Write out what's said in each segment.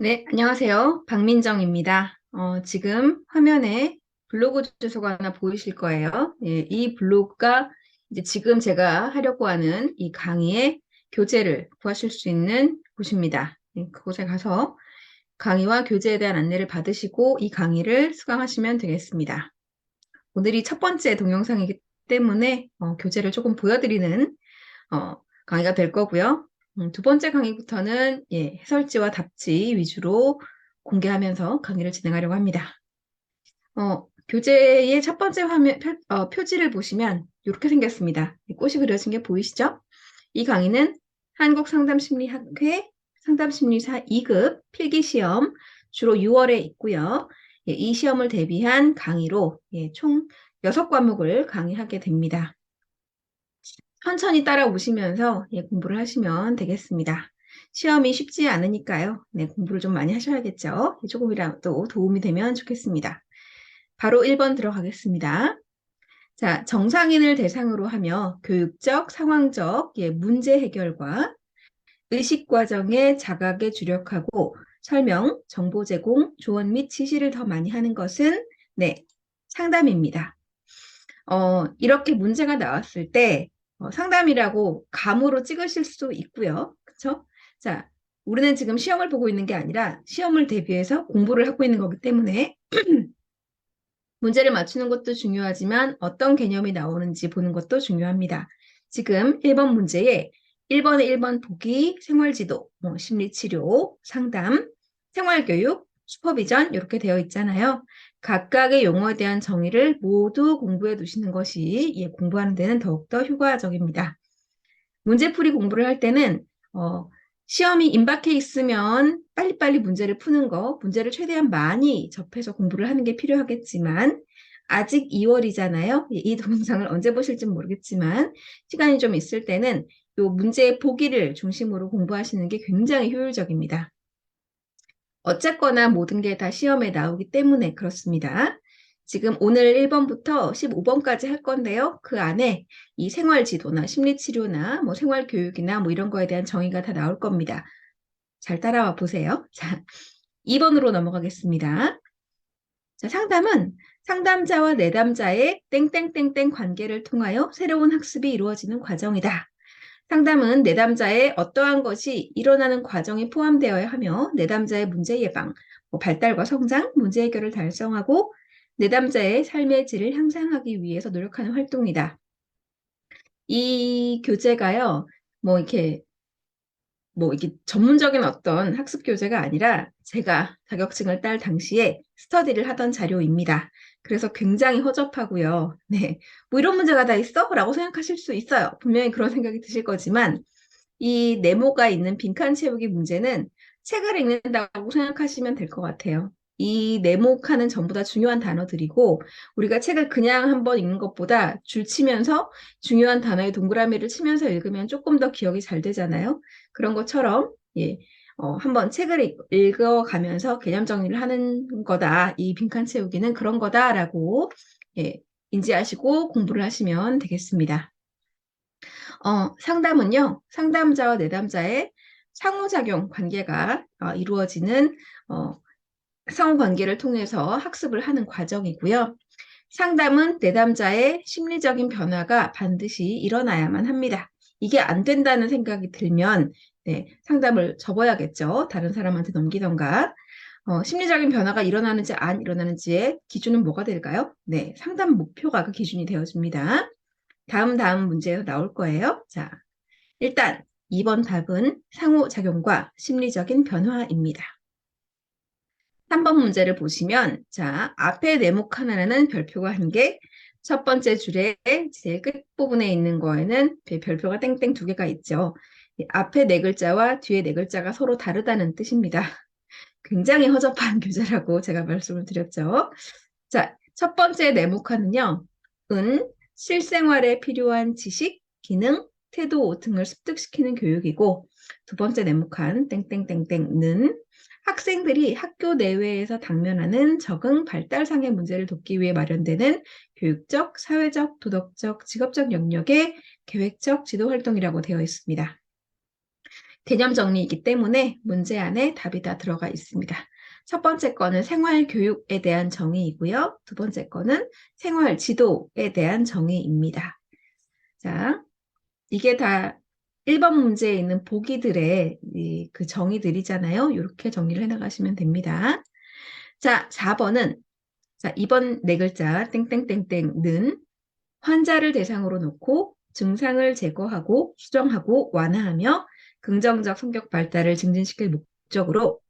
네, 안녕하세요. 박민정입니다. 지금 화면에 블로그 주소가 하나 보이실 거예요. 예, 이 블로그가 이제 지금 제가 하려고 하는 이 강의의 교재를 구하실 수 있는 곳입니다. 그곳에 가서 강의와 교재에 대한 안내를 받으시고 이 강의를 수강하시면 되겠습니다. 오늘이 첫 번째 동영상이기 때문에 교재를 조금 보여드리는 강의가 될 거고요. 두 번째 강의부터는 해설지와 답지 위주로 공개하면서 강의를 진행하려고 합니다. 교재의 첫 번째 화면, 표지를 보시면 이렇게 생겼습니다. 꽃이 그려진 게 보이시죠? 이 강의는 한국상담심리학회 상담심리사 2급 필기시험 주로 6월에 있고요. 이 시험을 대비한 강의로 총 6과목을 강의하게 됩니다. 천천히 따라오시면서 공부를 하시면 되겠습니다. 시험이 쉽지 않으니까요. 네, 공부를 좀 많이 하셔야겠죠. 조금이라도 도움이 되면 좋겠습니다. 바로 1번 들어가겠습니다. 자, 정상인을 대상으로 하며 교육적, 상황적 문제 해결과 의식 과정의 자각에 주력하고 설명, 정보 제공, 조언 및 지시를 더 많이 하는 것은 네, 상담입니다. 이렇게 문제가 나왔을 때 상담이라고 감으로 찍으실 수도 있고요. 그렇죠? 자, 우리는 지금 시험을 보고 있는 게 아니라 시험을 대비해서 공부를 하고 있는 거기 때문에 문제를 맞추는 것도 중요하지만 어떤 개념이 나오는지 보는 것도 중요합니다. 지금 1번 문제에 1번에 1번 보기, 생활지도, 심리치료, 상담, 생활교육, 슈퍼비전 이렇게 되어 있잖아요. 각각의 용어에 대한 정의를 모두 공부해 두시는 것이 공부하는 데는 더욱더 효과적입니다. 문제풀이 공부를 할 때는 시험이 임박해 있으면 빨리빨리 문제를 푸는 거, 문제를 최대한 많이 접해서 공부를 하는 게 필요하겠지만 아직 2월이잖아요. 이 동영상을 언제 보실지 모르겠지만 시간이 좀 있을 때는 이 문제 보기를 중심으로 공부하시는 게 굉장히 효율적입니다. 어쨌거나 모든 게 다 시험에 나오기 때문에 그렇습니다. 지금 오늘 1번부터 15번까지 할 건데요. 그 안에 이 생활지도나 심리치료나 생활교육이나 이런 거에 대한 정의가 다 나올 겁니다. 잘 따라와 보세요. 자, 2번으로 넘어가겠습니다. 자, 상담은 상담자와 내담자의 땡땡땡땡 관계를 통하여 새로운 학습이 이루어지는 과정이다. 상담은 내담자의 어떠한 것이 일어나는 과정이 포함되어야 하며 내담자의 문제 예방, 발달과 성장, 문제 해결을 달성하고 내담자의 삶의 질을 향상하기 위해서 노력하는 활동이다. 이 교재가요, 이렇게 이게 전문적인 어떤 학습 교재가 아니라 제가 자격증을 딸 당시에 스터디를 하던 자료입니다. 그래서 굉장히 허접하고요. 네. 이런 문제가 다 있어? 라고 생각하실 수 있어요. 분명히 그런 생각이 드실 거지만 이 네모가 있는 빈칸 채우기 문제는 책을 읽는다고 생각하시면 될 것 같아요. 이 네모칸은 전부 다 중요한 단어들이고 우리가 책을 그냥 한번 읽는 것보다 줄 치면서 중요한 단어의 동그라미를 치면서 읽으면 조금 더 기억이 잘 되잖아요. 그런 것처럼 한번 책을 읽어가면서 개념 정리를 하는 거다. 이 빈칸 채우기는 그런 거다라고 인지하시고 공부를 하시면 되겠습니다. 상담은요, 상담자와 내담자의 상호작용 관계가 이루어지는 상호관계를 통해서 학습을 하는 과정이고요. 상담은 내담자의 심리적인 변화가 반드시 일어나야만 합니다. 이게 안 된다는 생각이 들면 네, 상담을 접어야겠죠. 다른 사람한테 넘기던가. 심리적인 변화가 일어나는지 안 일어나는지의 기준은 뭐가 될까요? 네, 상담 목표가 그 기준이 되어집니다. 다음 문제에서 나올 거예요. 자, 일단 2번 답은 상호작용과 심리적인 변화입니다. 3번 문제를 보시면 자, 앞에 네모 하나는 별표가 1개, 첫 번째 줄에 제일 끝부분에 있는 거에는 별표가 땡땡 2개가 있죠. 앞에 네 글자와 뒤에 네 글자가 서로 다르다는 뜻입니다. 굉장히 허접한 교재라고 제가 말씀을 드렸죠. 자, 첫 번째 네모칸은요. 실생활에 필요한 지식, 기능, 태도 등을 습득시키는 교육이고 두 번째 네모칸 땡땡땡땡는 학생들이 학교 내외에서 당면하는 적응 발달상의 문제를 돕기 위해 마련되는 교육적, 사회적, 도덕적, 직업적 영역의 계획적 지도 활동이라고 되어 있습니다. 개념 정리이기 때문에 문제 안에 답이 다 들어가 있습니다. 첫 번째 거는 생활교육에 대한 정의이고요. 두 번째 거는 생활지도에 대한 정의입니다. 자, 이게 다 1번 문제에 있는 보기들의 그 정의들이잖아요. 이렇게 정리를 해나가시면 됩니다. 자, 4번은 자, 이번 네 글자 땡땡땡땡는 환자를 대상으로 놓고 증상을 제거하고 수정하고 완화하며 긍정적 성격 발달을 증진시킬 목적으로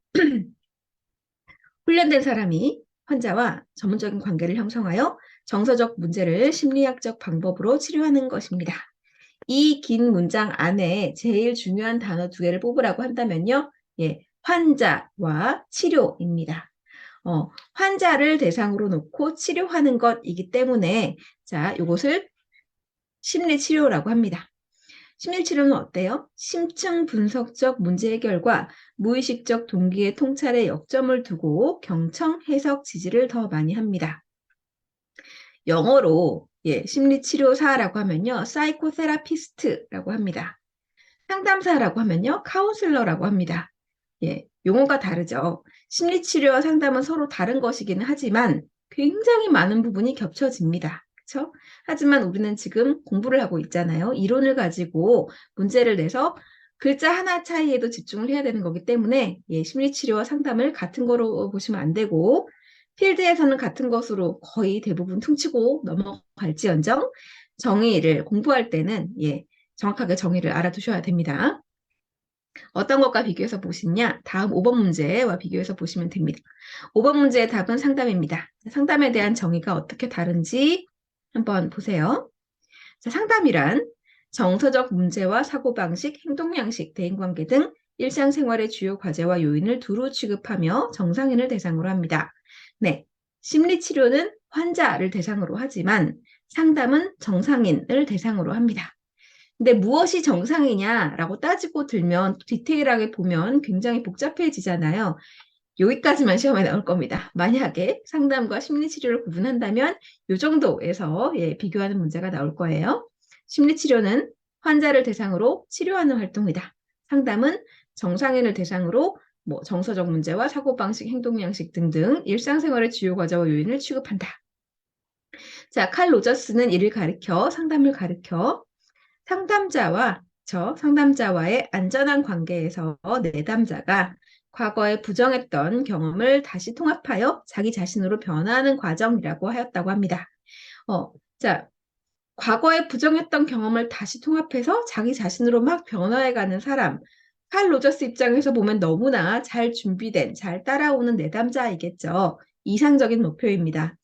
훈련된 사람이 환자와 전문적인 관계를 형성하여 정서적 문제를 심리학적 방법으로 치료하는 것입니다. 이 긴 문장 안에 제일 중요한 단어 두 개를 뽑으라고 한다면요. 예, 환자와 치료입니다. 환자를 대상으로 놓고 치료하는 것이기 때문에 자, 이것을 심리치료라고 합니다. 심리치료는 어때요? 심층 분석적 문제 해결과 무의식적 동기의 통찰에 역점을 두고 경청, 해석, 지지를 더 많이 합니다. 영어로 심리치료사라고 하면요. 사이코테라피스트라고 합니다. 상담사라고 하면요. 카운슬러라고 합니다. 용어가 다르죠. 심리치료와 상담은 서로 다른 것이기는 하지만 굉장히 많은 부분이 겹쳐집니다. 그렇죠? 하지만 우리는 지금 공부를 하고 있잖아요. 이론을 가지고 문제를 내서 글자 하나 차이에도 집중을 해야 되는 거기 때문에 심리치료와 상담을 같은 거로 보시면 안 되고 필드에서는 같은 것으로 거의 대부분 퉁치고 넘어갈지언정 정의를 공부할 때는 정확하게 정의를 알아두셔야 됩니다. 어떤 것과 비교해서 보시냐? 다음 5번 문제와 비교해서 보시면 됩니다. 5번 문제의 답은 상담입니다. 상담에 대한 정의가 어떻게 다른지 한번 보세요. 자, 상담이란 정서적 문제와 사고방식, 행동양식, 대인관계 등 일상생활의 주요 과제와 요인을 두루 취급하며 정상인을 대상으로 합니다. 네, 심리치료는 환자를 대상으로 하지만 상담은 정상인을 대상으로 합니다. 근데 무엇이 정상이냐라고 따지고 들면 디테일하게 보면 굉장히 복잡해지잖아요. 여기까지만 시험에 나올 겁니다. 만약에 상담과 심리치료를 구분한다면 이 정도에서 비교하는 문제가 나올 거예요. 심리치료는 환자를 대상으로 치료하는 활동이다. 상담은 정상인을 대상으로 정서적 문제와 사고방식, 행동양식 등등 일상생활의 주요 과제와 요인을 취급한다. 자, 칼 로저스는 이를 가리켜 상담을 가리켜 상담자와의 안전한 관계에서 내담자가 과거에 부정했던 경험을 다시 통합하여 자기 자신으로 변화하는 과정이라고 하였다고 합니다. 자, 과거에 부정했던 경험을 다시 통합해서 자기 자신으로 막 변화해가는 사람. 칼 로저스 입장에서 보면 너무나 잘 준비된, 잘 따라오는 내담자이겠죠. 이상적인 목표입니다.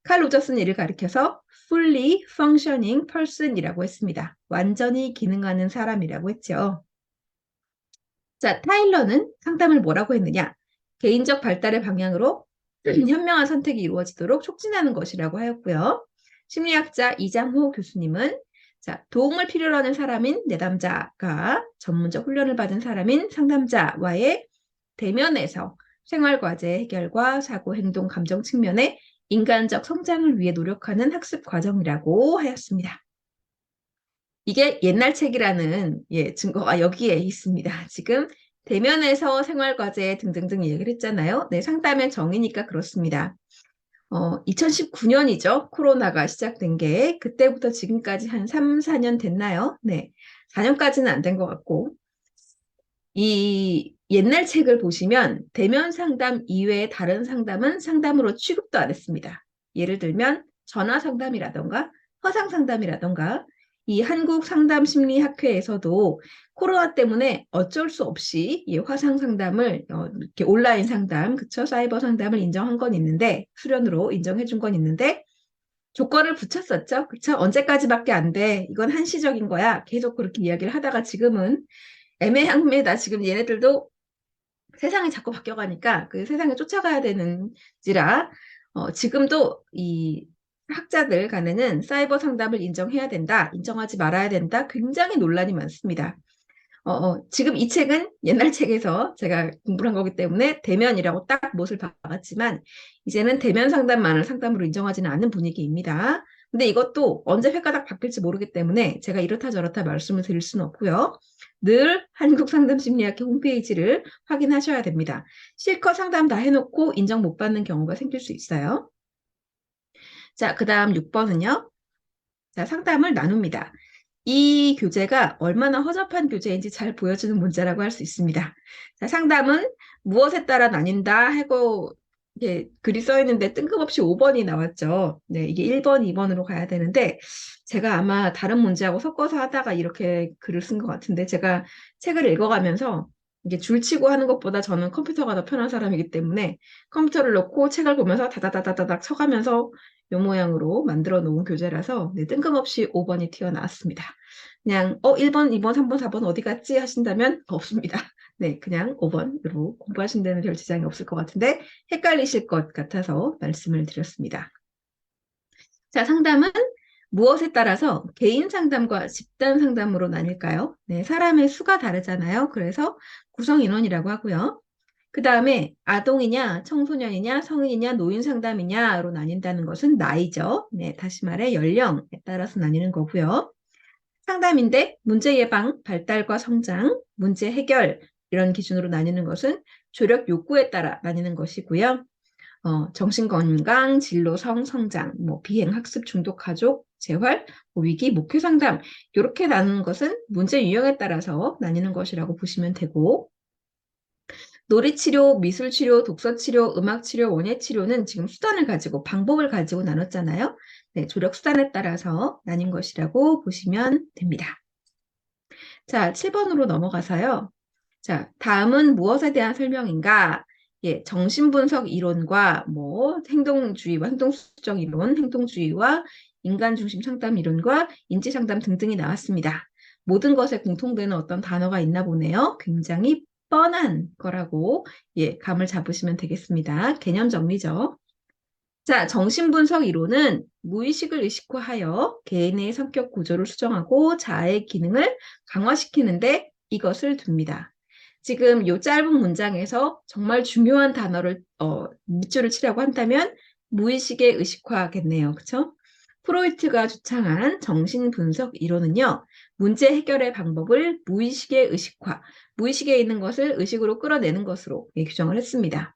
칼 로저스는 이를 가리켜서 fully functioning person이라고 했습니다. 완전히 기능하는 사람이라고 했죠. 자, 타일러는 상담을 뭐라고 했느냐? 개인적 발달의 방향으로 현명한 선택이 이루어지도록 촉진하는 것이라고 하였고요. 심리학자 이장호 교수님은 자, 도움을 필요로 하는 사람인 내담자가 전문적 훈련을 받은 사람인 상담자와의 대면에서 생활과제 해결과 사고, 행동, 감정 측면에 인간적 성장을 위해 노력하는 학습 과정이라고 하였습니다. 이게 옛날 책이라는 증거가 여기에 있습니다. 지금 대면에서 생활과제 등등등 얘기를 했잖아요. 네, 상담의 정의니까 그렇습니다. 2019년이죠. 코로나가 시작된 게 그때부터 지금까지 한 3, 4년 됐나요? 네, 4년까지는 안 된 것 같고 이 옛날 책을 보시면 대면 상담 이외의 다른 상담은 상담으로 취급도 안 했습니다. 예를 들면 전화 상담이라던가 화상 상담이라던가 이 한국상담심리학회에서도 코로나 때문에 어쩔 수 없이 이 화상 상담을 이렇게 온라인 상담, 그쵸? 사이버 상담을 인정한 건 있는데 수련으로 인정해 준 건 있는데 조건을 붙였었죠. 그쵸? 언제까지밖에 안 돼. 이건 한시적인 거야. 계속 그렇게 이야기를 하다가 지금은 애매합니다. 지금 얘네들도 세상이 자꾸 바뀌어가니까 그 세상에 쫓아가야 되는지라 지금도 이 학자들 간에는 사이버 상담을 인정해야 된다, 인정하지 말아야 된다. 굉장히 논란이 많습니다. 지금 이 책은 옛날 책에서 제가 공부를 한 거기 때문에 대면이라고 딱 못을 박았지만 이제는 대면 상담만을 상담으로 인정하지는 않는 분위기입니다. 근데 이것도 언제 횟가닥 바뀔지 모르기 때문에 제가 이렇다 저렇다 말씀을 드릴 수는 없고요. 늘 한국상담심리학회 홈페이지를 확인하셔야 됩니다. 실컷 상담 다 해놓고 인정 못 받는 경우가 생길 수 있어요. 자, 그 다음 6번은요. 자, 상담을 나눕니다. 이 교재가 얼마나 허접한 교재인지 잘 보여주는 문제라고 할 수 있습니다. 자, 상담은 무엇에 따라 나뉜다 하고 이게 글이 써 있는데 뜬금없이 5번이 나왔죠. 네, 이게 1번, 2번으로 가야 되는데 제가 아마 다른 문제하고 섞어서 하다가 이렇게 글을 쓴 것 같은데 제가 책을 읽어가면서 이게 줄치고 하는 것보다 저는 컴퓨터가 더 편한 사람이기 때문에 컴퓨터를 놓고 책을 보면서 다다다다닥 쳐가면서 요 모양으로 만들어 놓은 교재라서 네, 뜬금없이 5번이 튀어나왔습니다. 그냥 1번, 2번, 3번, 4번 어디 갔지 하신다면 없습니다. 네, 그냥 5번으로 공부하신 데는 별 지장이 없을 것 같은데 헷갈리실 것 같아서 말씀을 드렸습니다. 자, 상담은 무엇에 따라서 개인 상담과 집단 상담으로 나뉠까요? 네, 사람의 수가 다르잖아요. 그래서 구성 인원이라고 하고요. 그 다음에 아동이냐, 청소년이냐, 성인이냐, 노인 상담이냐로 나뉜다는 것은 나이죠. 네, 다시 말해 연령에 따라서 나뉘는 거고요. 상담인데 문제 예방, 발달과 성장, 문제 해결 이런 기준으로 나뉘는 것은 조력 욕구에 따라 나뉘는 것이고요. 정신건강, 진로성, 성장, 비행, 학습, 중독, 가족, 재활, 위기, 목표 상담 이렇게 나누는 것은 문제 유형에 따라서 나뉘는 것이라고 보시면 되고 놀이치료, 미술치료, 독서치료, 음악치료, 원예치료는 지금 수단을 가지고 방법을 가지고 나눴잖아요. 네, 조력 수단에 따라서 나뉜 것이라고 보시면 됩니다. 자, 7번으로 넘어가서요. 자, 다음은 무엇에 대한 설명인가? 예, 정신분석 이론과 행동주의와 행동수정 이론, 행동주의와 인간중심 상담 이론과 인지상담 등등이 나왔습니다. 모든 것에 공통되는 어떤 단어가 있나 보네요. 굉장히 뻔한 거라고 감을 잡으시면 되겠습니다. 개념 정리죠. 자, 정신분석 이론은 무의식을 의식화하여 개인의 성격 구조를 수정하고 자아의 기능을 강화시키는데 이것을 둡니다. 지금 이 짧은 문장에서 정말 중요한 단어를 밑줄을 치라고 한다면 무의식의 의식화겠네요. 그렇죠? 프로이트가 주창한 정신분석 이론은요. 문제 해결의 방법을 무의식의 의식화, 무의식에 있는 것을 의식으로 끌어내는 것으로 규정을 했습니다.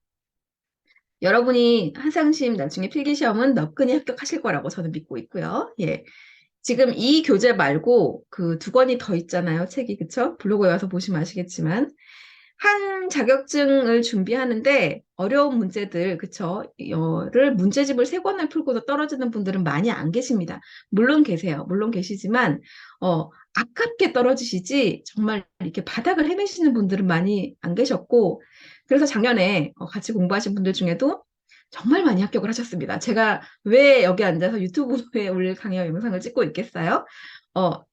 여러분이 한상심 나중에 필기시험은 너끈히 합격하실 거라고 저는 믿고 있고요. 예. 지금 이 교재 말고 그 2권이 더 있잖아요. 책이, 그쵸? 블로그에 와서 보시면 아시겠지만. 한 자격증을 준비하는데 어려운 문제들, 그쵸? 를 문제집을 3권을 풀고도 떨어지는 분들은 많이 안 계십니다. 물론 계세요. 물론 계시지만, 아깝게 떨어지시지, 정말 이렇게 바닥을 헤매시는 분들은 많이 안 계셨고, 그래서 작년에 같이 공부하신 분들 중에도 정말 많이 합격을 하셨습니다. 제가 왜 여기 앉아서 유튜브에 올릴 강의 영상을 찍고 있겠어요?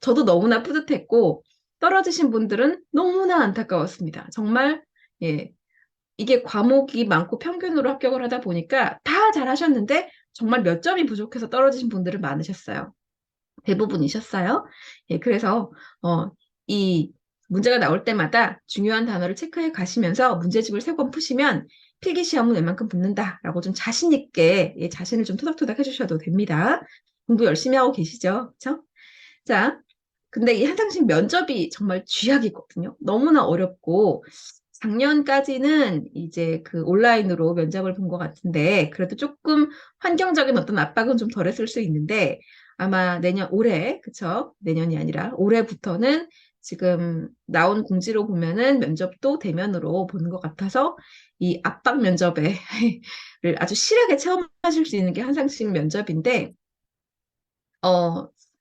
저도 너무나 뿌듯했고, 떨어지신 분들은 너무나 안타까웠습니다. 정말, 예, 이게 과목이 많고 평균으로 합격을 하다 보니까 다 잘하셨는데 정말 몇 점이 부족해서 떨어지신 분들은 많으셨어요. 대부분이셨어요. 예, 그래서, 이 문제가 나올 때마다 중요한 단어를 체크해 가시면서 문제집을 3권 푸시면 필기 시험은 웬만큼 붙는다라고 좀 자신 있게 자신을 좀 토닥토닥 해주셔도 됩니다. 공부 열심히 하고 계시죠? 그렇죠? 자, 근데 이 한상식 면접이 정말 쥐약이거든요. 너무나 어렵고 작년까지는 이제 그 온라인으로 면접을 본 것 같은데 그래도 조금 환경적인 어떤 압박은 좀 덜했을 수 있는데 아마 올해, 그쵸? 내년이 아니라 올해부터는 지금 나온 공지로 보면은 면접도 대면으로 보는 것 같아서 이 압박 면접에 를 아주 실하게 체험하실 수 있는 게 한상식 면접인데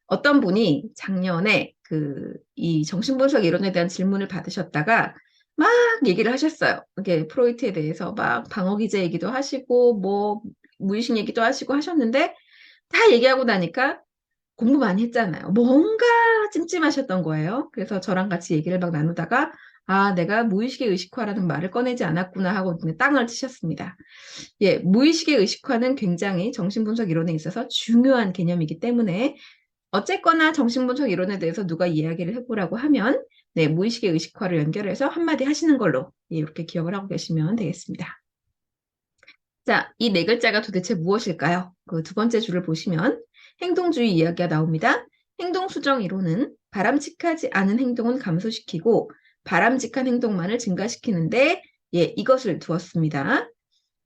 어떤 분이 작년에 이 정신분석 이론에 대한 질문을 받으셨다가 막 얘기를 하셨어요. 이게 프로이트에 대해서 막 방어 기제 얘기도 하시고, 무의식 얘기도 하시고 하셨는데, 다 얘기하고 나니까 공부 많이 했잖아요. 뭔가 찜찜하셨던 거예요. 그래서 저랑 같이 얘기를 막 나누다가, 아, 내가 무의식의 의식화라는 말을 꺼내지 않았구나 하고 땅을 치셨습니다. 예, 무의식의 의식화는 굉장히 정신분석 이론에 있어서 중요한 개념이기 때문에 어쨌거나 정신분석 이론에 대해서 누가 이야기를 해보라고 하면 네, 무의식의 의식화를 연결해서 한마디 하시는 걸로 이렇게 기억을 하고 계시면 되겠습니다. 자, 이 4글자가 도대체 무엇일까요? 그 2번째 줄을 보시면 행동주의 이야기가 나옵니다. 행동수정 이론은 바람직하지 않은 행동은 감소시키고 바람직한 행동만을 증가시키는데 이것을 두었습니다.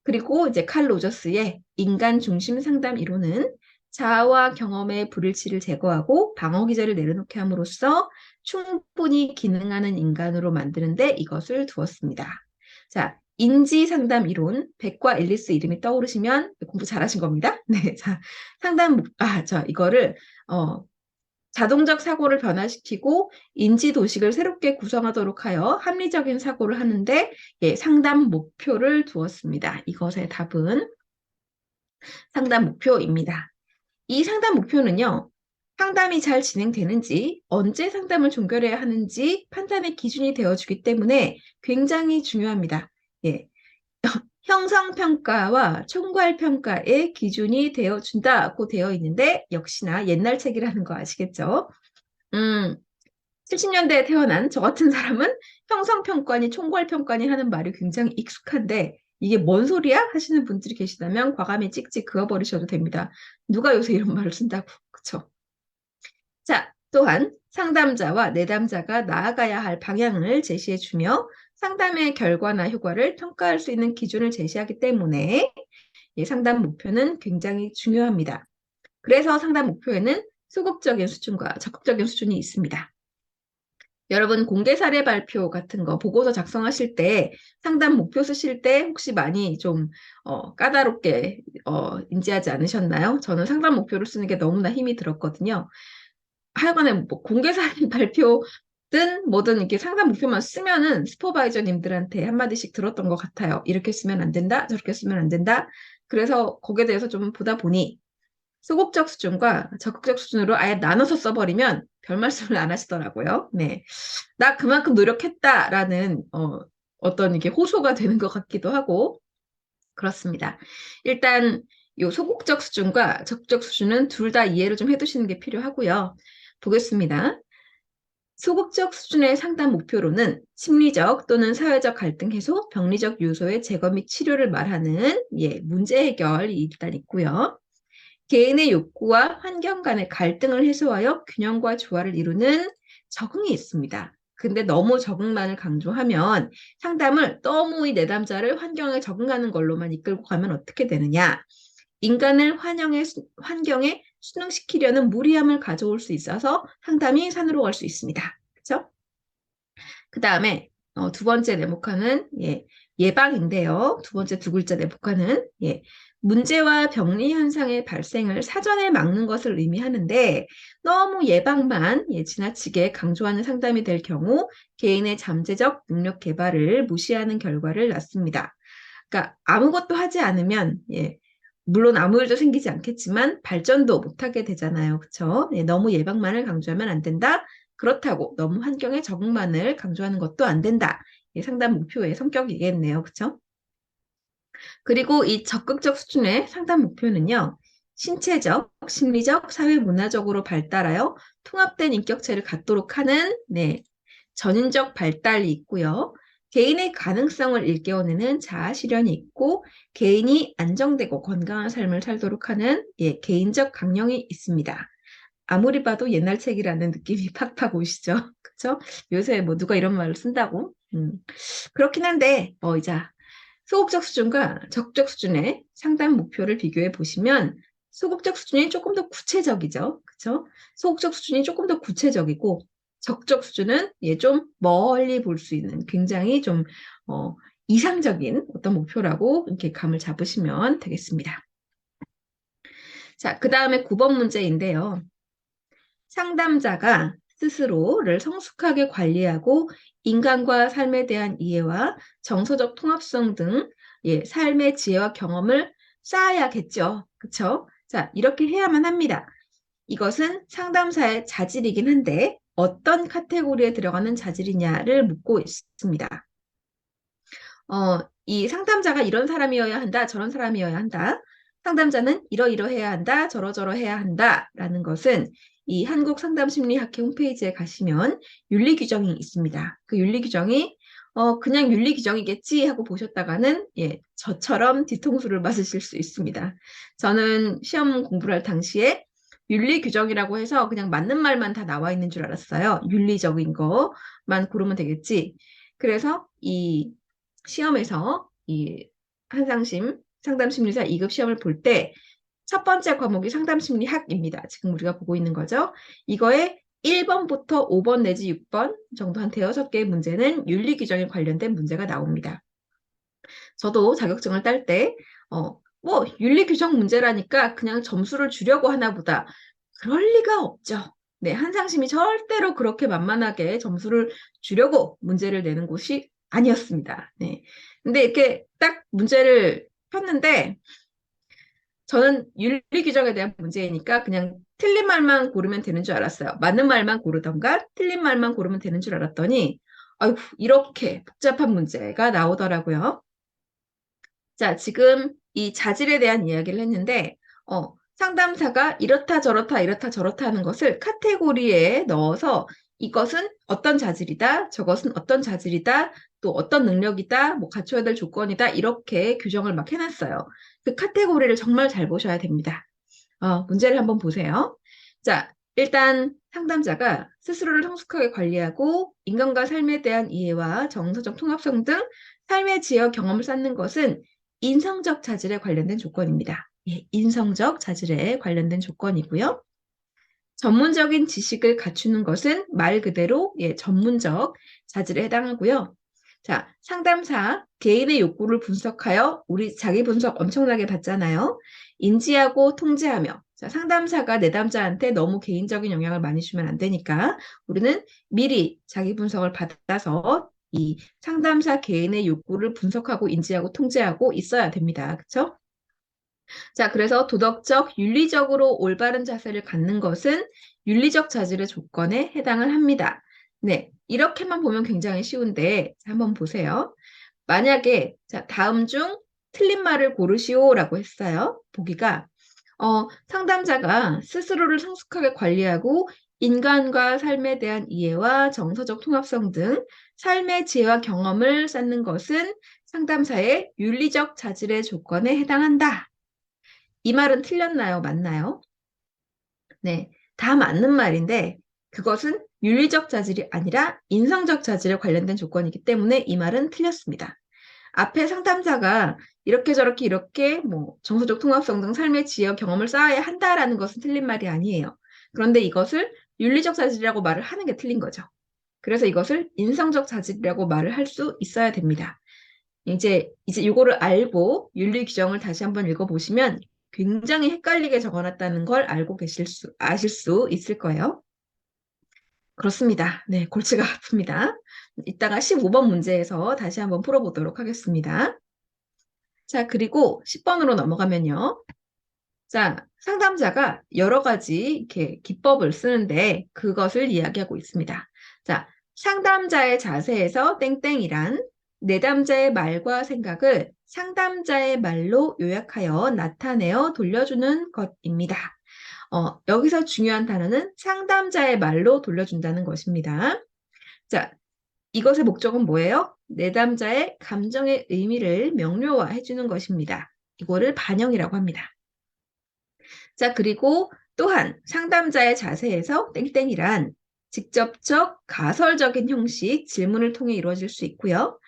그리고 이제 칼 로저스의 인간 중심 상담 이론은 자아와 경험의 불일치를 제거하고 방어 기제를 내려놓게 함으로써 충분히 기능하는 인간으로 만드는데 이것을 두었습니다. 자, 인지 상담 이론, 백과 앨리스 이름이 떠오르시면 공부 잘하신 겁니다. 네, 자, 이거를 자동적 사고를 변화시키고 인지 도식을 새롭게 구성하도록 하여 합리적인 사고를 하는데 상담 목표를 두었습니다. 이것의 답은 상담 목표입니다. 이 상담 목표는요, 상담이 잘 진행되는지, 언제 상담을 종결해야 하는지 판단의 기준이 되어주기 때문에 굉장히 중요합니다. 예. 형성평가와 총괄평가의 기준이 되어준다고 되어 있는데, 역시나 옛날 책이라는 거 아시겠죠? 70년대에 태어난 저 같은 사람은 형성평가니 총괄평가니 하는 말이 굉장히 익숙한데, 이게 뭔 소리야? 하시는 분들이 계시다면 과감히 찍찍 그어버리셔도 됩니다. 누가 요새 이런 말을 쓴다고, 그쵸? 자, 또한 상담자와 내담자가 나아가야 할 방향을 제시해주며 상담의 결과나 효과를 평가할 수 있는 기준을 제시하기 때문에 상담 목표는 굉장히 중요합니다. 그래서 상담 목표에는 소극적인 수준과 적극적인 수준이 있습니다. 여러분 공개 사례 발표 같은 거 보고서 작성하실 때 상담 목표 쓰실 때 혹시 많이 좀 까다롭게 인지하지 않으셨나요? 저는 상담 목표를 쓰는 게 너무나 힘이 들었거든요. 하여간에 뭐 공개 사례 발표든 뭐든 이렇게 상담 목표만 쓰면은 슈퍼바이저님들한테 한마디씩 들었던 것 같아요. 이렇게 쓰면 안 된다, 저렇게 쓰면 안 된다. 그래서 거기에 대해서 좀 보다 보니 소극적 수준과 적극적 수준으로 아예 나눠서 써버리면 별 말씀을 안 하시더라고요. 네. 나 그만큼 노력했다라는 어떤 이게 호소가 되는 것 같기도 하고 그렇습니다. 일단 요 소극적 수준과 적극적 수준은 둘 다 이해를 좀 해두시는 게 필요하고요. 보겠습니다. 소극적 수준의 상담 목표로는 심리적 또는 사회적 갈등 해소, 병리적 요소의 제거 및 치료를 말하는 문제 해결이 일단 있고요. 개인의 욕구와 환경 간의 갈등을 해소하여 균형과 조화를 이루는 적응이 있습니다. 근데 너무 적응만을 강조하면 상담을 너무 이 내담자를 환경에 적응하는 걸로만 이끌고 가면 어떻게 되느냐? 인간을 환경에 순응시키려는 무리함을 가져올 수 있어서 상담이 산으로 갈 수 있습니다. 그렇죠? 그 다음에 두 번째 내목하는 예방인데요. 두 번째 두 글자 내목하는 문제와 병리 현상의 발생을 사전에 막는 것을 의미하는데 너무 예방만 지나치게 강조하는 상담이 될 경우 개인의 잠재적 능력 개발을 무시하는 결과를 낳습니다. 그러니까 아무것도 하지 않으면 물론 아무 일도 생기지 않겠지만 발전도 못하게 되잖아요. 그렇죠? 너무 예방만을 강조하면 안 된다. 그렇다고 너무 환경에 적응만을 강조하는 것도 안 된다. 상담 목표의 성격이겠네요. 그렇죠? 그리고 이 적극적 수준의 상담 목표는요. 신체적, 심리적, 사회 문화적으로 발달하여 통합된 인격체를 갖도록 하는 전인적 발달이 있고요. 개인의 가능성을 일깨워내는 자아 실현이 있고 개인이 안정되고 건강한 삶을 살도록 하는 개인적 강령이 있습니다. 아무리 봐도 옛날 책이라는 느낌이 팍팍 오시죠? 그쵸? 요새 뭐 누가 이런 말을 쓴다고? 그렇긴 한데, 이제 소극적 수준과 적극적 수준의 상담 목표를 비교해 보시면 소극적 수준이 조금 더 구체적이죠. 그쵸? 소극적 수준이 조금 더 구체적이고 적극적 수준은 좀 멀리 볼 수 있는 굉장히 좀 이상적인 어떤 목표라고 이렇게 감을 잡으시면 되겠습니다. 자, 그 다음에 9번 문제인데요. 상담자가 스스로를 성숙하게 관리하고 인간과 삶에 대한 이해와 정서적 통합성 등 삶의 지혜와 경험을 쌓아야겠죠. 그쵸? 자, 이렇게 해야만 합니다. 이것은 상담사의 자질이긴 한데 어떤 카테고리에 들어가는 자질이냐를 묻고 있습니다. 이 상담자가 이런 사람이어야 한다, 저런 사람이어야 한다. 상담자는 이러이러해야 한다, 저러저러해야 한다라는 것은 이 한국상담심리학회 홈페이지에 가시면 윤리 규정이 있습니다. 그 윤리 규정이 그냥 윤리 규정이겠지 하고 보셨다가는 저처럼 뒤통수를 맞으실 수 있습니다. 저는 시험 공부를 할 당시에 윤리 규정이라고 해서 그냥 맞는 말만 다 나와 있는 줄 알았어요. 윤리적인 거만 고르면 되겠지. 그래서 이 시험에서 이 한상심 상담심리사 2급 시험을 볼 때 첫 번째 과목이 상담심리학입니다. 지금 우리가 보고 있는 거죠. 이거에 1번부터 5번 내지 6번 정도 한 대여섯 개의 문제는 윤리 규정에 관련된 문제가 나옵니다. 저도 자격증을 딸 때, 뭐, 윤리 규정 문제라니까 그냥 점수를 주려고 하나 보다. 그럴 리가 없죠. 네, 한상심이 절대로 그렇게 만만하게 점수를 주려고 문제를 내는 곳이 아니었습니다. 네. 근데 이렇게 딱 문제를 폈는데, 저는 윤리 규정에 대한 문제이니까 그냥 틀린 말만 고르면 되는 줄 알았어요. 맞는 말만 고르던가 틀린 말만 고르면 되는 줄 알았더니, 아이고, 이렇게 복잡한 문제가 나오더라고요. 자, 지금 이 자질에 대한 이야기를 했는데, 상담사가 이렇다 저렇다 이렇다 저렇다 하는 것을 카테고리에 넣어서 이것은 어떤 자질이다, 저것은 어떤 자질이다, 또 어떤 능력이다, 뭐 갖춰야 될 조건이다, 이렇게 규정을 막 해놨어요. 그 카테고리를 정말 잘 보셔야 됩니다. 문제를 한번 보세요. 자, 일단 상담자가 스스로를 성숙하게 관리하고 인간과 삶에 대한 이해와 정서적 통합성 등 삶의 지역 경험을 쌓는 것은 인성적 자질에 관련된 조건입니다. 예, 인성적 자질에 관련된 조건이고요. 전문적인 지식을 갖추는 것은 말 그대로 예, 전문적 자질에 해당하고요. 자, 상담사 개인의 욕구를 분석하여 우리 자기 분석 엄청나게 받잖아요. 인지하고 통제하며 자, 상담사가 내담자한테 너무 개인적인 영향을 많이 주면 안 되니까 우리는 미리 자기 분석을 받아서 이 상담사 개인의 욕구를 분석하고 인지하고 통제하고 있어야 됩니다. 그렇죠? 자, 그래서 도덕적, 윤리적으로 올바른 자세를 갖는 것은 윤리적 자질의 조건에 해당을 합니다. 네, 이렇게만 보면 굉장히 쉬운데 한번 보세요. 만약에 자, 다음 중 틀린 말을 고르시오라고 했어요. 보기가 상담자가 스스로를 성숙하게 관리하고 인간과 삶에 대한 이해와 정서적 통합성 등 삶의 지혜와 경험을 쌓는 것은 상담사의 윤리적 자질의 조건에 해당한다. 이 말은 틀렸나요? 맞나요? 네, 다 맞는 말인데 그것은 윤리적 자질이 아니라 인성적 자질에 관련된 조건이기 때문에 이 말은 틀렸습니다. 앞에 상담자가 이렇게 저렇게 이렇게 뭐 정서적 통합성 등 삶의 지혜 경험을 쌓아야 한다라는 것은 틀린 말이 아니에요. 그런데 이것을 윤리적 자질이라고 말을 하는 게 틀린 거죠. 그래서 이것을 인성적 자질이라고 말을 할 수 있어야 됩니다. 이제 이거를 알고 윤리 규정을 다시 한번 읽어보시면 굉장히 헷갈리게 적어놨다는 걸 알고 아실 수 있을 거예요. 그렇습니다. 네, 골치가 아픕니다. 이따가 15번 문제에서 다시 한번 풀어보도록 하겠습니다. 자, 그리고 10번으로 넘어가면요. 자, 상담자가 여러 가지 이렇게 기법을 쓰는데 그것을 이야기하고 있습니다. 자, 상담자의 자세에서 땡땡이란 내담자의 말과 생각을 상담자의 말로 요약하여 나타내어 돌려주는 것입니다. 여기서 중요한 단어는 상담자의 말로 돌려준다는 것입니다. 자, 이것의 목적은 뭐예요? 내담자의 감정의 의미를 명료화해 주는 것입니다. 이거를 반영이라고 합니다. 자, 그리고 또한 상담자의 자세에서 땡땡이란 직접적 가설적인 형식 질문을 통해 이루어질 수 있고요.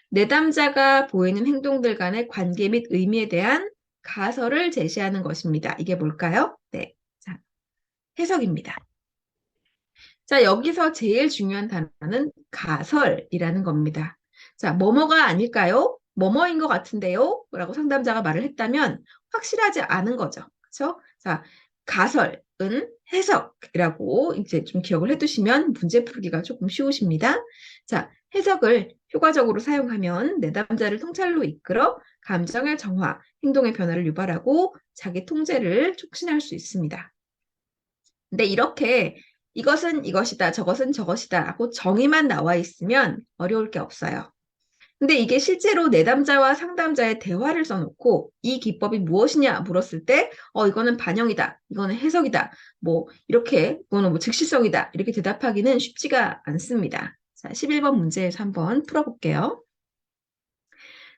내담자가 보이는 행동들 간의 관계 및 의미에 대한 가설을 제시하는 것입니다. 이게 뭘까요? 네. 자, 해석입니다. 자, 여기서 제일 중요한 단어는 가설이라는 겁니다. 자, 뭐뭐가 아닐까요? 뭐뭐인 것 같은데요? 라고 상담자가 말을 했다면 확실하지 않은 거죠. 그렇죠? 자, 가설은 해석이라고 이제 좀 기억을 해두시면 문제 풀기가 조금 쉬우십니다. 자, 해석을 효과적으로 사용하면 내담자를 통찰로 이끌어 감정의 정화, 행동의 변화를 유발하고 자기 통제를 촉진할 수 있습니다. 근데 이렇게 이것은 이것이다, 저것은 저것이다 하고 정의만 나와 있으면 어려울 게 없어요. 근데 이게 실제로 내담자와 상담자의 대화를 써놓고 이 기법이 무엇이냐 물었을 때, 이거는 반영이다, 이거는 해석이다, 뭐, 이렇게, 이거는 뭐 즉시성이다, 이렇게 대답하기는 쉽지가 않습니다. 자, 11번 문제에서 한번 풀어볼게요.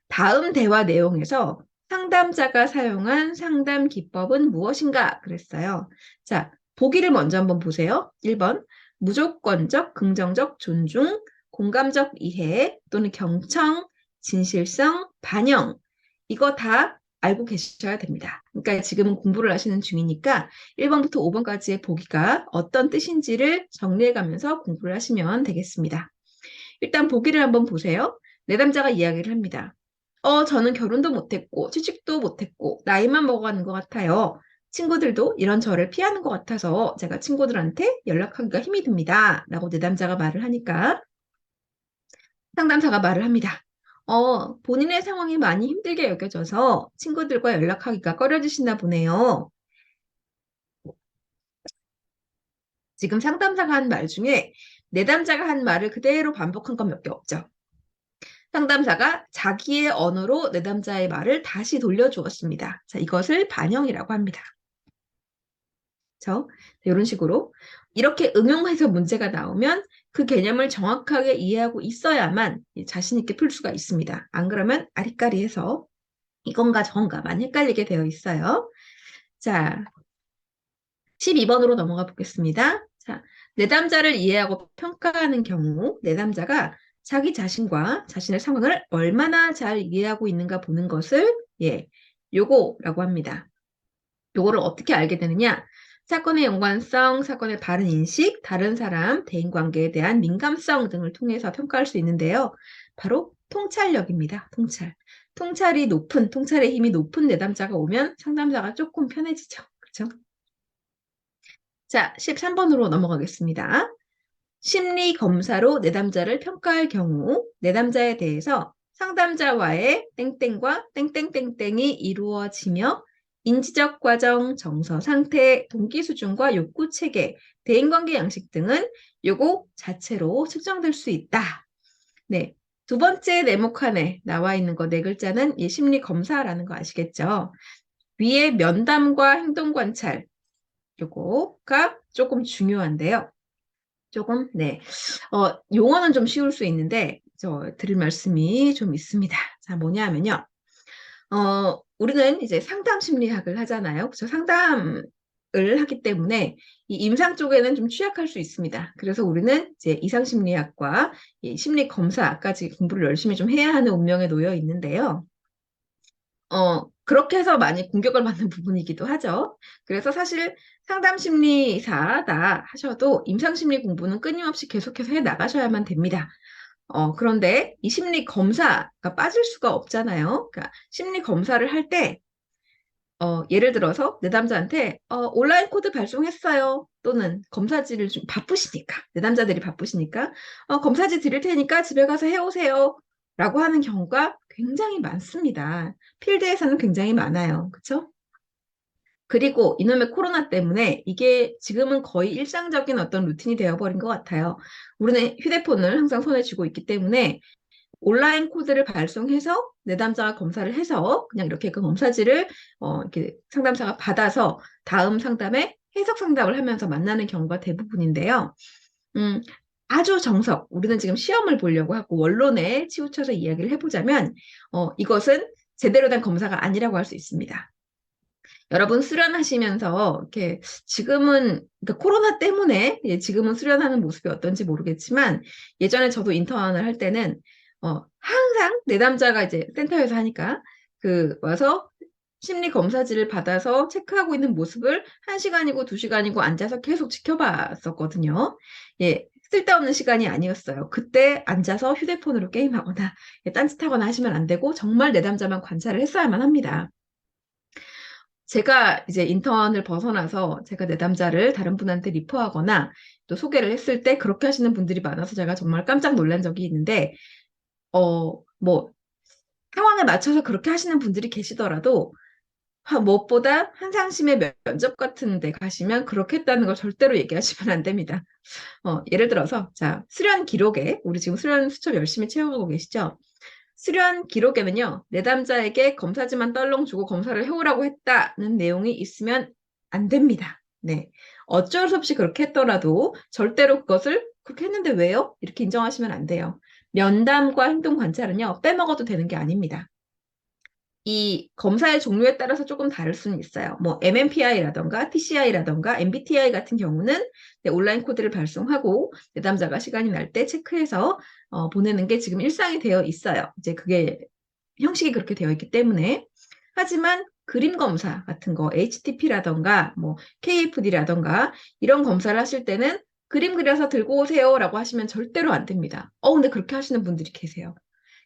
다음 대화 내용에서 상담자가 사용한 상담 기법은 무엇인가? 그랬어요. 자, 보기를 먼저 한번 보세요. 1번, 무조건적, 긍정적 존중, 공감적 이해 또는 경청, 진실성, 반영. 이거 다 알고 계셔야 됩니다. 그러니까 지금은 공부를 하시는 중이니까 1번부터 5번까지의 보기가 어떤 뜻인지를 정리해가면서 공부를 하시면 되겠습니다. 일단 보기를 한번 보세요. 내담자가 이야기를 합니다. 저는 결혼도 못했고, 취직도 못했고, 나이만 먹어가는 것 같아요. 친구들도 이런 저를 피하는 것 같아서 제가 친구들한테 연락하기가 힘이 듭니다. 라고 내담자가 말을 하니까 상담사가 말을 합니다. 본인의 상황이 많이 힘들게 여겨져서 친구들과 연락하기가 꺼려지시나 보네요. 지금 상담사가 한 말 중에 내담자가 한 말을 그대로 반복한 건 몇 개 없죠. 상담사가 자기의 언어로 내담자의 말을 다시 돌려주었습니다. 자, 이것을 반영이라고 합니다. 그렇죠? 이런 식으로 이렇게 응용해서 문제가 나오면 그 개념을 정확하게 이해하고 있어야만 자신 있게 풀 수가 있습니다. 안 그러면 아리까리해서 이건가 저건가 많이 헷갈리게 되어 있어요. 자, 12번으로 넘어가 보겠습니다. 자, 내담자를 이해하고 평가하는 경우 내담자가 자기 자신과 자신의 상황을 얼마나 잘 이해하고 있는가 보는 것을 요거라고 합니다. 요거를 어떻게 알게 되느냐? 사건의 연관성, 사건의 바른 인식, 다른 사람, 대인관계에 대한 민감성 등을 통해서 평가할 수 있는데요. 바로 통찰력입니다. 통찰. 통찰의 힘이 높은 내담자가 오면 상담자가 조금 편해지죠. 그렇죠? 자, 13번으로 넘어가겠습니다. 심리 검사로 내담자를 평가할 경우 내담자에 대해서 상담자와의 땡땡과 땡땡땡땡이 이루어지며 인지적 과정, 정서 상태, 동기 수준과 욕구 체계, 대인관계 양식 등은 요거 자체로 측정될 수 있다. 네. 두 번째 네모칸에 나와 있는 거 네 글자는 이 심리 검사라는 거 아시겠죠? 위에 면담과 행동 관찰 요거가 조금 중요한데요. 조금, 네. 용어는 좀 쉬울 수 있는데, 드릴 말씀이 좀 있습니다. 자, 뭐냐 하면요. 우리는 이제 상담 심리학을 하잖아요. 그래서 상담을 하기 때문에 이 임상 쪽에는 좀 취약할 수 있습니다. 그래서 우리는 이제 이상 심리학과 이 심리 검사까지 공부를 열심히 좀 해야 하는 운명에 놓여 있는데요. 그렇게 해서 많이 공격을 받는 부분이기도 하죠. 그래서 사실 상담 심리사다 하셔도 임상 심리 공부는 끊임없이 계속해서 해 나가셔야만 됩니다. 그런데 이 심리 검사가 빠질 수가 없잖아요. 그러니까 심리 검사를 할 때, 예를 들어서 내담자한테, 온라인 코드 발송했어요. 또는 검사지를 좀 바쁘시니까, 내담자들이 바쁘시니까, 검사지 드릴 테니까 집에 가서 해오세요. 라고 하는 경우가 굉장히 많습니다. 필드에서는 굉장히 많아요. 그쵸? 그리고 이놈의 코로나 때문에 이게 지금은 거의 일상적인 어떤 루틴이 되어버린 것 같아요. 우리는 휴대폰을 항상 손에 쥐고 있기 때문에 온라인 코드를 발송해서 내담자가 검사를 해서 그냥 이렇게 그 검사지를 이렇게 상담사가 받아서 다음 상담에 해석 상담을 하면서 만나는 경우가 대부분인데요. 음, 아주 우리는 지금 시험을 보려고 하고 원론에 치우쳐서 이야기를 해보자면 이것은 제대로 된 검사가 아니라고 할 수 있습니다. 여러분 수련하시면서 이렇게 지금은 그러니까 코로나 때문에 지금은 수련하는 모습이 어떤지 모르겠지만 예전에 저도 인턴을 할 때는 항상 내담자가 이제 센터에서 하니까 그 와서 심리 검사지를 받아서 체크하고 있는 모습을 1시간이고 2시간이고 앉아서 계속 지켜봤었거든요. 예, 쓸데없는 시간이 아니었어요. 그때 앉아서 휴대폰으로 게임하거나 딴짓하거나 하시면 안 되고 정말 내담자만 관찰을 했어야만 합니다. 제가 이제 인턴을 벗어나서 제가 내담자를 다른 분한테 리퍼하거나 또 소개를 했을 때 그렇게 하시는 분들이 많아서 제가 정말 깜짝 놀란 적이 있는데, 뭐, 상황에 맞춰서 그렇게 하시는 분들이 계시더라도, 무엇보다 한상심의 면접 같은 데 가시면 그렇게 했다는 걸 절대로 얘기하시면 안 됩니다. 예를 들어서, 자, 수련 기록에, 우리 지금 수련 수첩 열심히 채워가고 계시죠? 수련 기록에는요, 내담자에게 검사지만 떨렁 주고 검사를 해오라고 했다는 내용이 있으면 안 됩니다. 네. 어쩔 수 없이 그렇게 했더라도 절대로 그것을 그렇게 했는데 왜요? 이렇게 인정하시면 안 돼요. 면담과 행동 관찰은요, 빼먹어도 되는 게 아닙니다. 이 검사의 종류에 따라서 조금 다를 수는 있어요. 뭐 MMPI라던가 TCI라던가 MBTI 같은 경우는 네, 온라인 코드를 발송하고 내담자가 시간이 날 때 체크해서 보내는 게 지금 일상이 되어 있어요. 이제 그게 형식이 그렇게 되어 있기 때문에. 하지만 그림 검사 같은 거 HTTP라던가 뭐 KFD라던가 이런 검사를 하실 때는 그림 그려서 들고 오세요라고 하시면 절대로 안 됩니다. 근데 그렇게 하시는 분들이 계세요.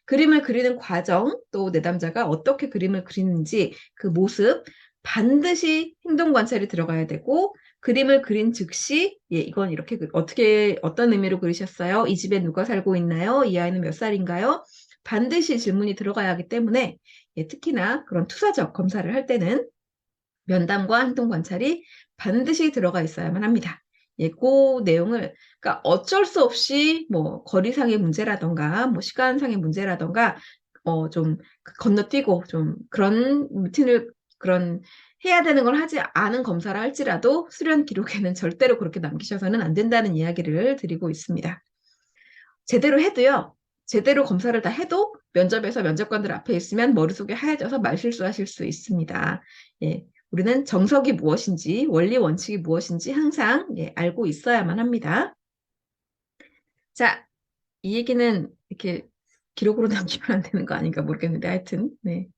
그림을 그리는 과정, 또 내담자가 어떻게 그림을 그리는지 그 모습, 반드시 행동 관찰이 들어가야 되고, 그림을 그린 즉시, 예, 이건 이렇게, 어떻게, 어떤 의미로 그리셨어요? 이 집에 누가 살고 있나요? 이 아이는 몇 살인가요? 반드시 질문이 들어가야 하기 때문에, 예, 특히나 그런 투사적 검사를 할 때는 면담과 행동 관찰이 반드시 들어가 있어야만 합니다. 예, 그 내용을, 그러니까 어쩔 수 없이 뭐 거리상의 문제라던가 뭐 시간상의 문제라던가 좀 건너뛰고 좀 그런 루틴을 그런 해야 되는 걸 하지 않은 검사를 할지라도 수련 기록에는 절대로 그렇게 남기셔서는 안 된다는 이야기를 드리고 있습니다. 제대로 해도요. 제대로 검사를 다 해도 면접에서 면접관들 앞에 있으면 머릿속에 하얘져서 말실수하실 수 있습니다. 예, 우리는 정석이 무엇인지, 원리 원칙이 무엇인지 항상 예, 알고 있어야만 합니다. 자, 이 얘기는 이렇게 기록으로 남기면 안 되는 거 아닌가 모르겠는데 하여튼 네.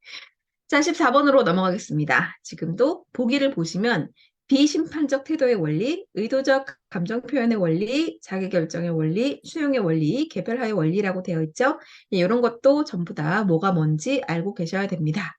자, 14번으로 넘어가겠습니다. 지금도 보기를 보시면 비심판적 태도의 원리, 의도적 감정 표현의 원리, 자기결정의 원리, 수용의 원리, 개별화의 원리라고 되어 있죠. 예, 이런 것도 전부 다 뭐가 뭔지 알고 계셔야 됩니다.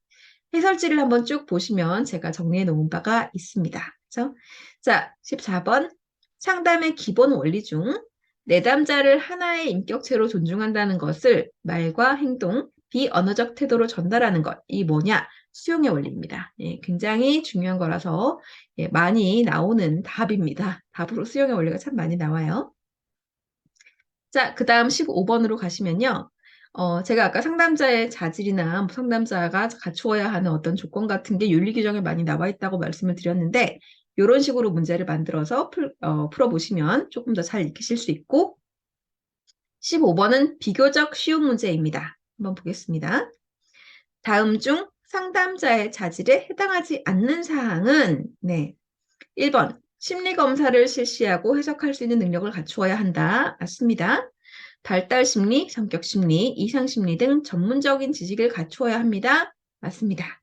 해설지를 한번 쭉 보시면 제가 정리해 놓은 바가 있습니다. 그렇죠? 자, 14번. 상담의 기본 원리 중 내담자를 하나의 인격체로 존중한다는 것을 말과 행동, 비언어적 태도로 전달하는 것. 이 뭐냐? 수용의 원리입니다. 예, 굉장히 중요한 거라서 예, 많이 나오는 답입니다. 답으로 수용의 원리가 참 많이 나와요. 자, 그 다음 15번으로 가시면요. 제가 아까 상담자의 자질이나 뭐 상담자가 갖추어야 하는 어떤 조건 같은 게 윤리 규정에 많이 나와 있다고 말씀을 드렸는데, 이런 식으로 문제를 만들어서 풀어보시면 조금 더 잘 익히실 수 있고, 15번은 비교적 쉬운 문제입니다. 한번 보겠습니다. 다음 중 상담자의 자질에 해당하지 않는 사항은, 네. 1번, 심리검사를 실시하고 해석할 수 있는 능력을 갖추어야 한다. 맞습니다. 발달 심리, 성격 심리, 이상 심리 등 전문적인 지식을 갖추어야 합니다. 맞습니다.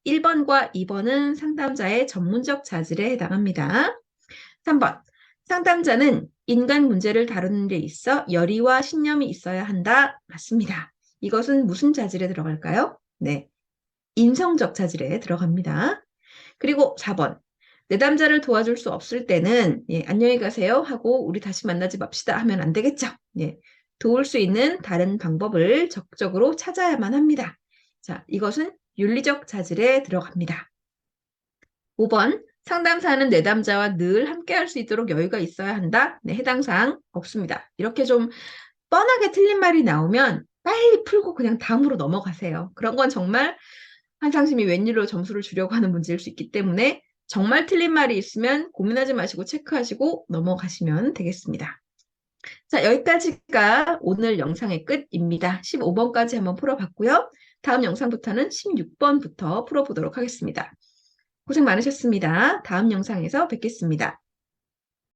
1번과 2번은 상담자의 전문적 자질에 해당합니다. 3번, 상담자는 인간 문제를 다루는 데 있어 열의와 신념이 있어야 한다. 맞습니다. 이것은 무슨 자질에 들어갈까요? 네, 인성적 자질에 들어갑니다. 그리고 4번, 내담자를 도와줄 수 없을 때는 예, 안녕히 가세요 하고 우리 다시 만나지 맙시다 하면 안 되겠죠. 예, 도울 수 있는 다른 방법을 적극적으로 찾아야만 합니다. 자, 이것은 윤리적 자질에 들어갑니다. 5번, 상담사는 내담자와 늘 함께할 수 있도록 여유가 있어야 한다. 네, 해당 사항 없습니다. 이렇게 좀 뻔하게 틀린 말이 나오면 빨리 풀고 그냥 다음으로 넘어가세요. 그런 건 정말 한상심이 웬일로 점수를 주려고 하는 문제일 수 있기 때문에 정말 틀린 말이 있으면 고민하지 마시고 체크하시고 넘어가시면 되겠습니다. 자, 여기까지가 오늘 영상의 끝입니다. 15번까지 한번 풀어봤고요. 다음 영상부터는 16번부터 풀어보도록 하겠습니다. 고생 많으셨습니다. 다음 영상에서 뵙겠습니다.